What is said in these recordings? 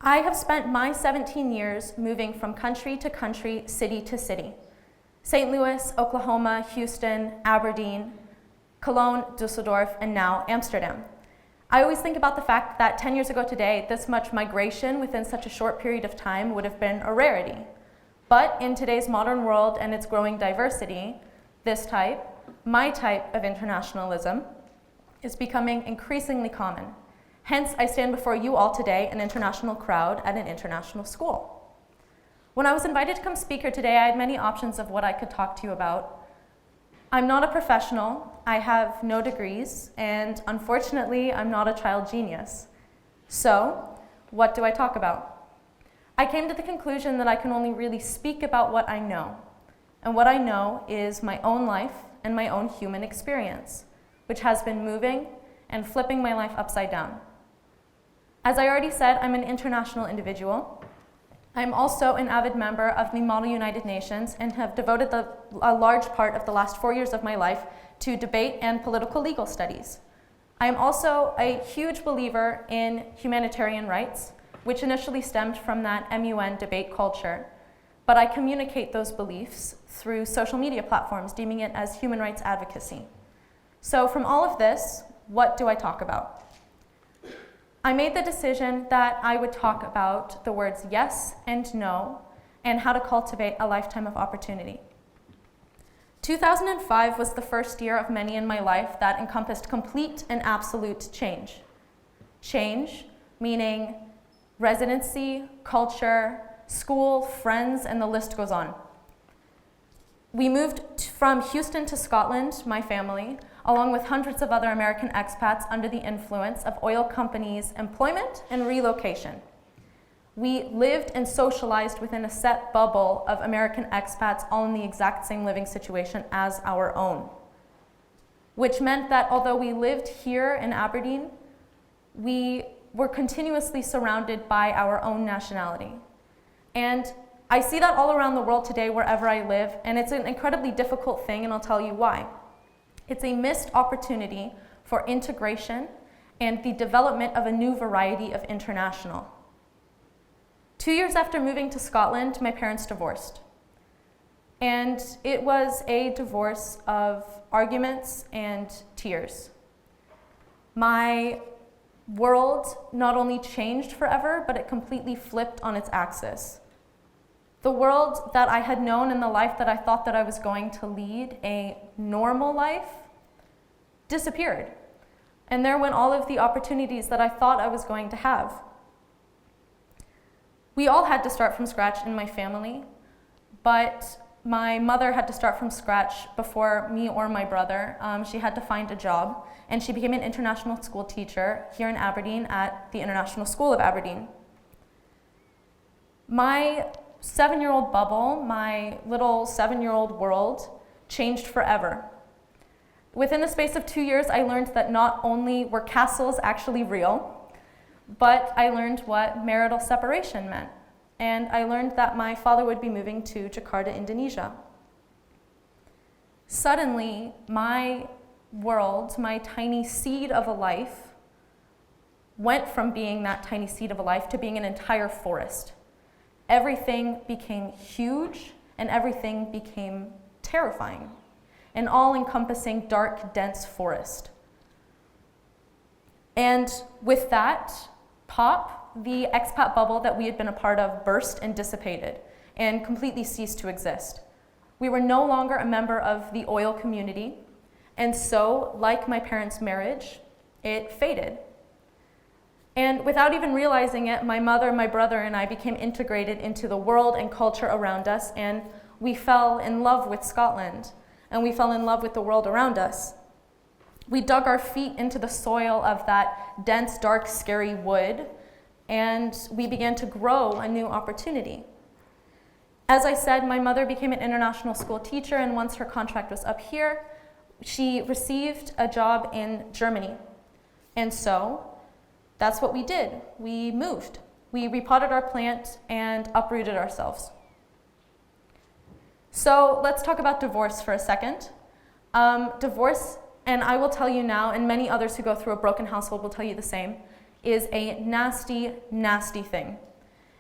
I have spent my 17 years moving from country to country, city to city. St. Louis, Oklahoma, Houston, Aberdeen, Cologne, Dusseldorf, and now Amsterdam. I always think about the fact that 10 years ago today, this much migration within such a short period of time would have been a rarity. But in today's modern world and its growing diversity, this type, my type of internationalism, is becoming increasingly common. Hence, I stand before you all today, an international crowd at an international school. When I was invited to come speak here today, I had many options of what I could talk to you about. I'm not a professional, I have no degrees, and unfortunately, I'm not a child genius. So, what do I talk about? I came to the conclusion that I can only really speak about what I know. And what I know is my own life and my own human experience, which has been moving and flipping my life upside down. As I already said, I'm an international individual. I'm also an avid member of the Model United Nations and have devoted a large part of the last 4 years of my life to debate and political legal studies. I am also a huge believer in humanitarian rights, which initially stemmed from that MUN debate culture. But I communicate those beliefs through social media platforms, deeming it as human rights advocacy. So from all of this, what do I talk about? I made the decision that I would talk about the words yes and no, and how to cultivate a lifetime of opportunity. 2005 was the first year of many in my life that encompassed complete and absolute change. Change, meaning residency, culture, school, friends, and the list goes on. We moved from Houston to Scotland, my family, along with hundreds of other American expats under the influence of oil companies' employment and relocation. We lived and socialized within a set bubble of American expats, all in the exact same living situation as our own, which meant that although we lived here in Aberdeen, we were continuously surrounded by our own nationality. And I see that all around the world today, wherever I live, and it's an incredibly difficult thing, and I'll tell you why. It's a missed opportunity for integration and the development of a new variety of international. 2 years after moving to Scotland, my parents divorced. And it was a divorce of arguments and tears. My world not only changed forever, but it completely flipped on its axis. The world that I had known and the life that I thought that I was going to lead, a normal life, disappeared. And there went all of the opportunities that I thought I was going to have. We all had to start from scratch in my family, but my mother had to start from scratch before me or my brother. She had to find a job, and she became an international school teacher here in Aberdeen at the International School of Aberdeen. My 7-year-old bubble, my little 7-year-old world, changed forever. Within the space of 2 years, I learned that not only were castles actually real, but I learned what marital separation meant. And I learned that my father would be moving to Jakarta, Indonesia. Suddenly, my world, my tiny seed of a life, went from being that tiny seed of a life to being an entire forest. Everything became huge, and everything became terrifying. An all-encompassing, dark, dense forest. And with that pop, the expat bubble that we had been a part of burst and dissipated and completely ceased to exist. We were no longer a member of the oil community, and so, like my parents' marriage, it faded. And without even realizing it, my mother, my brother, and I became integrated into the world and culture around us, and we fell in love with Scotland, and we fell in love with the world around us. We dug our feet into the soil of that dense, dark, scary wood, and we began to grow a new opportunity. As I said, my mother became an international school teacher, and once her contract was up here, she received a job in Germany. And so, that's what we did. We moved. We repotted our plant and uprooted ourselves. So let's talk about divorce for a second. Divorce, and I will tell you now, and many others who go through a broken household will tell you the same, is a nasty, nasty thing.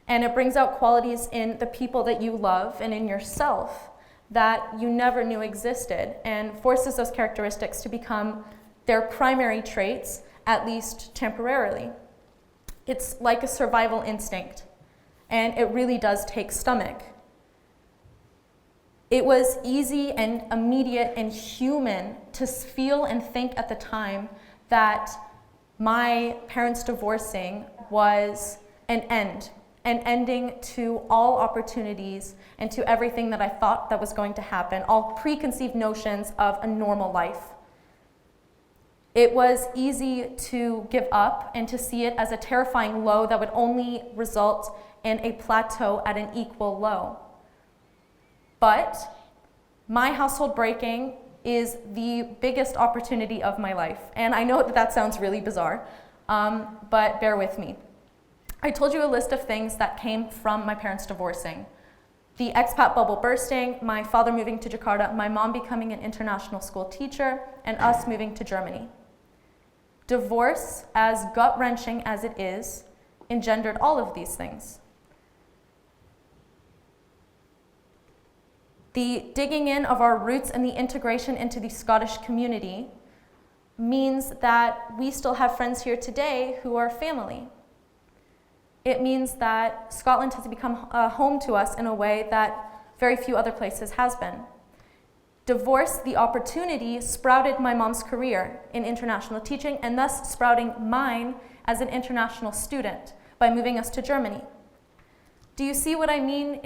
And it brings out qualities in the people that you love and in yourself that you never knew existed, and forces those characteristics to become their primary traits, at least temporarily. It's like a survival instinct, and it really does take stomach. It was easy and immediate and human to feel and think at the time that my parents divorcing was an ending to all opportunities and to everything that I thought that was going to happen, all preconceived notions of a normal life. It was easy to give up and to see it as a terrifying low that would only result in a plateau at an equal low. But my household breaking is the biggest opportunity of my life. And I know that sounds really bizarre, but bear with me. I told you a list of things that came from my parents divorcing. The expat bubble bursting, my father moving to Jakarta, my mom becoming an international school teacher, and us moving to Germany. Divorce, as gut-wrenching as it is, engendered all of these things. The digging in of our roots and the integration into the Scottish community means that we still have friends here today who are family. It means that Scotland has become a home to us in a way that very few other places has been. Divorce, the opportunity, sprouted my mom's career in international teaching, and thus sprouting mine as an international student by moving us to Germany. Do you see what I mean?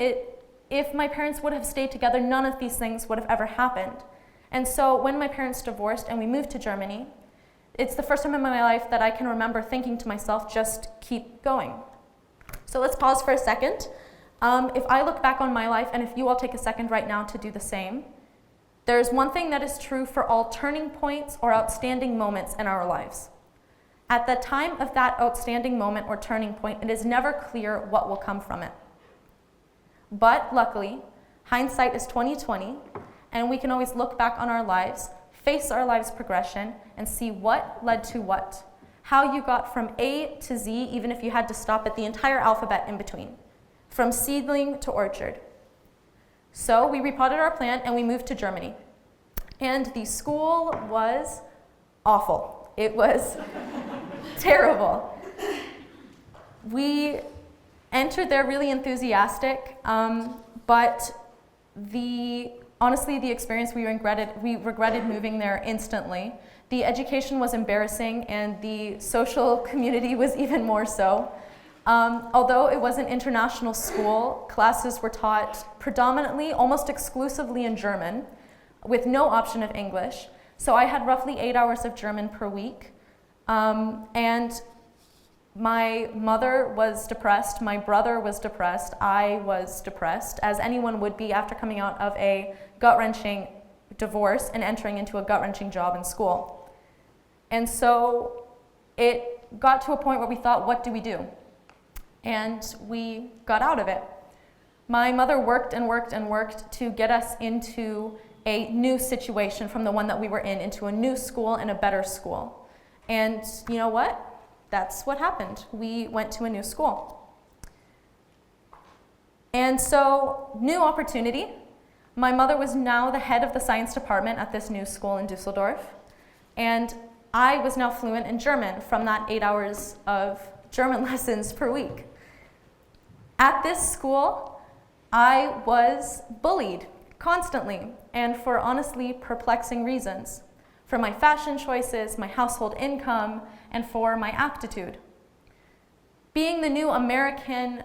If my parents would have stayed together, none of these things would have ever happened. And so when my parents divorced and we moved to Germany, it's the first time in my life that I can remember thinking to myself, just keep going. So let's pause for a second. If I look back on my life, and if you all take a second right now to do the same, there's one thing that is true for all turning points or outstanding moments in our lives. At the time of that outstanding moment or turning point, it is never clear what will come from it. But luckily, hindsight is 20/20, and we can always look back on our lives, face our lives' progression, and see what led to what. How you got from A to Z, even if you had to stop at the entire alphabet in between, from seedling to orchard. So we repotted our plant and we moved to Germany. And the school was awful. It was terrible. We entered there really enthusiastic, but honestly, the experience we regretted moving there instantly. The education was embarrassing, and the social community was even more so. Although it was an international school, classes were taught predominantly, almost exclusively in German, with no option of English. So I had roughly 8 hours of German per week. And my mother was depressed, my brother was depressed, I was depressed, as anyone would be after coming out of a gut-wrenching divorce and entering into a gut-wrenching job in school. And so it got to a point where we thought, what do we do? And we got out of it. My mother worked and worked and worked to get us into a new situation from the one that we were in, into a new school and a better school. And you know what? That's what happened. We went to a new school. And so, new opportunity. My mother was now the head of the science department at this new school in Dusseldorf. And I was now fluent in German from that 8 hours of German lessons per week. At this school, I was bullied constantly, and for honestly perplexing reasons. For my fashion choices, my household income, and for my aptitude. Being the new American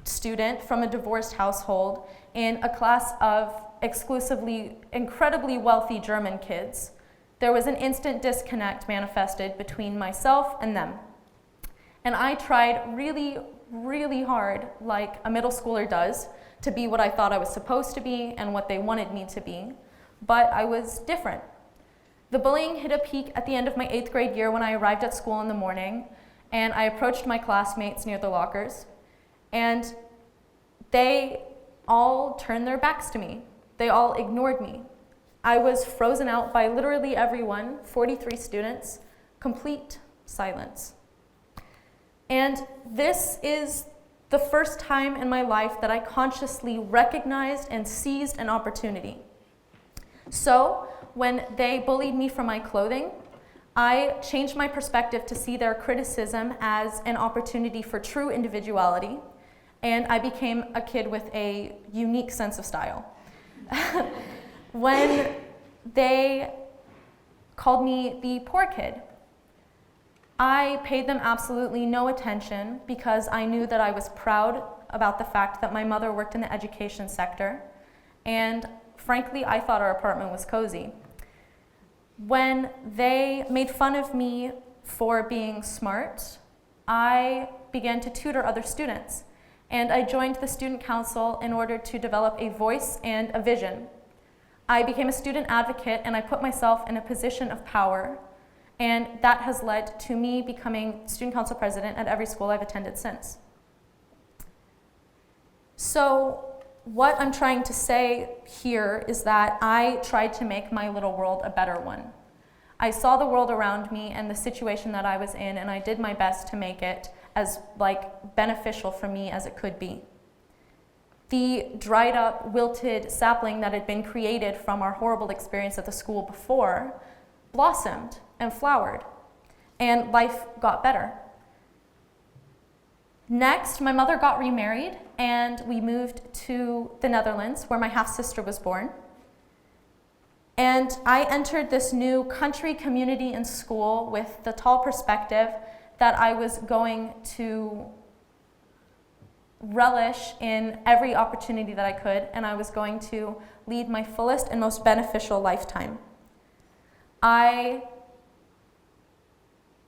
student from a divorced household in a class of exclusively incredibly wealthy German kids, there was an instant disconnect manifested between myself and them. And I tried really, really hard, like a middle schooler does, to be what I thought I was supposed to be and what they wanted me to be, but I was different. The bullying hit a peak at the end of my 8th grade year when I arrived at school in the morning, and I approached my classmates near the lockers, and they all turned their backs to me. They all ignored me. I was frozen out by literally everyone, 43 students, complete silence. And this is the first time in my life that I consciously recognized and seized an opportunity. So, when they bullied me for my clothing, I changed my perspective to see their criticism as an opportunity for true individuality, and I became a kid with a unique sense of style. When they called me the poor kid, I paid them absolutely no attention because I knew that I was proud about the fact that my mother worked in the education sector, and frankly, I thought our apartment was cozy. When they made fun of me for being smart, I began to tutor other students, and I joined the student council in order to develop a voice and a vision. I became a student advocate, and I put myself in a position of power, and that has led to me becoming student council president at every school I've attended since. So what I'm trying to say here is that I tried to make my little world a better one. I saw the world around me and the situation that I was in, and I did my best to make it as beneficial for me as it could be. The dried up, wilted sapling that had been created from our horrible experience at the school before blossomed and flowered, and life got better. Next, my mother got remarried, and we moved to the Netherlands, where my half-sister was born. And I entered this new country community and school with the tall perspective that I was going to relish in every opportunity that I could, and I was going to lead my fullest and most beneficial lifetime. I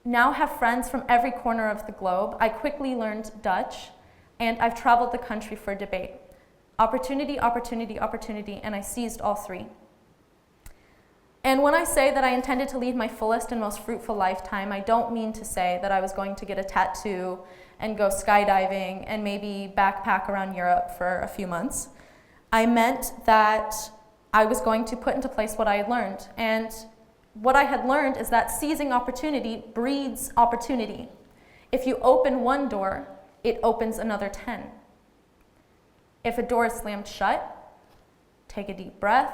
now have friends from every corner of the globe. I quickly learned Dutch, and I've traveled the country for debate. Opportunity, opportunity, opportunity, and I seized all three. And when I say that I intended to lead my fullest and most fruitful lifetime, I don't mean to say that I was going to get a tattoo and go skydiving and maybe backpack around Europe for a few months. I meant that I was going to put into place what I had learned. And what I had learned is that seizing opportunity breeds opportunity. If you open one door, it opens another 10. If a door is slammed shut, take a deep breath,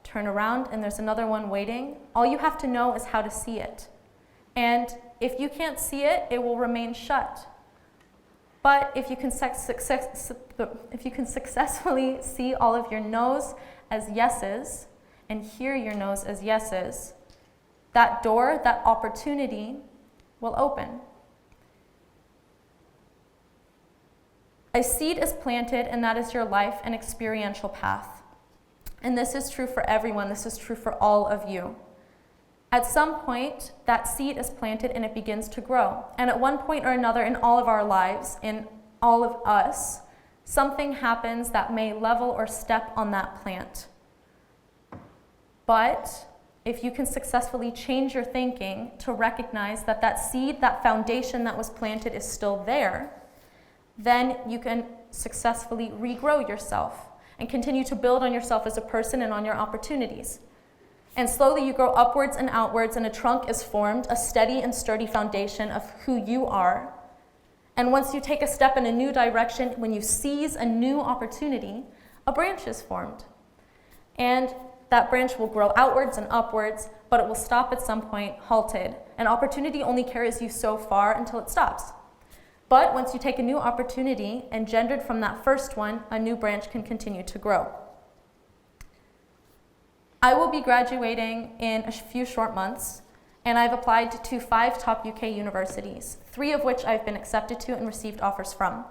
turn around, and there's another one waiting. All you have to know is how to see it. And if you can't see it, it will remain shut. But if you can successfully see all of your no's as yeses and hear your no's as yeses, that door, that opportunity will open. A seed is planted, and that is your life, an experiential path. And this is true for everyone. This is true for all of you. At some point, that seed is planted and it begins to grow. And at one point or another in all of our lives, in all of us, something happens that may level or step on that plant. But if you can successfully change your thinking to recognize that that seed, that foundation that was planted is still there, then you can successfully regrow yourself and continue to build on yourself as a person and on your opportunities. And slowly you grow upwards and outwards, and a trunk is formed, a steady and sturdy foundation of who you are. And once you take a step in a new direction, when you seize a new opportunity, a branch is formed. And that branch will grow outwards and upwards, but it will stop at some point, halted. An opportunity only carries you so far until it stops. But once you take a new opportunity, engendered from that first one, a new branch can continue to grow. I will be graduating in a few short months, and I've applied to 5 top UK universities, 3 of which I've been accepted to and received offers from.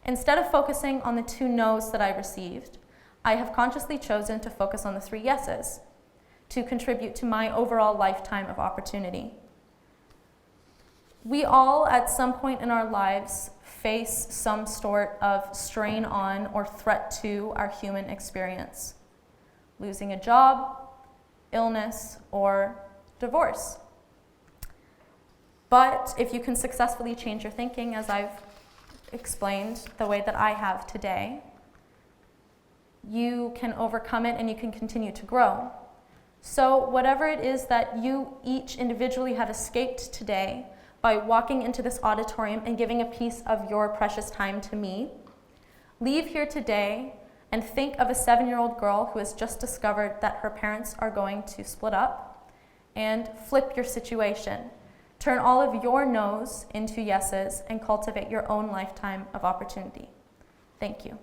Instead of focusing on the 2 no's that I received, I have consciously chosen to focus on the 3 yeses to contribute to my overall lifetime of opportunity. We all, at some point in our lives, face some sort of strain on or threat to our human experience. Losing a job, illness, or divorce. But if you can successfully change your thinking, as I've explained the way that I have today, you can overcome it and you can continue to grow. So whatever it is that you each individually have escaped today, by walking into this auditorium and giving a piece of your precious time to me. Leave here today and think of a 7-year-old girl who has just discovered that her parents are going to split up, and flip your situation. Turn all of your no's into yeses and cultivate your own lifetime of opportunity. Thank you.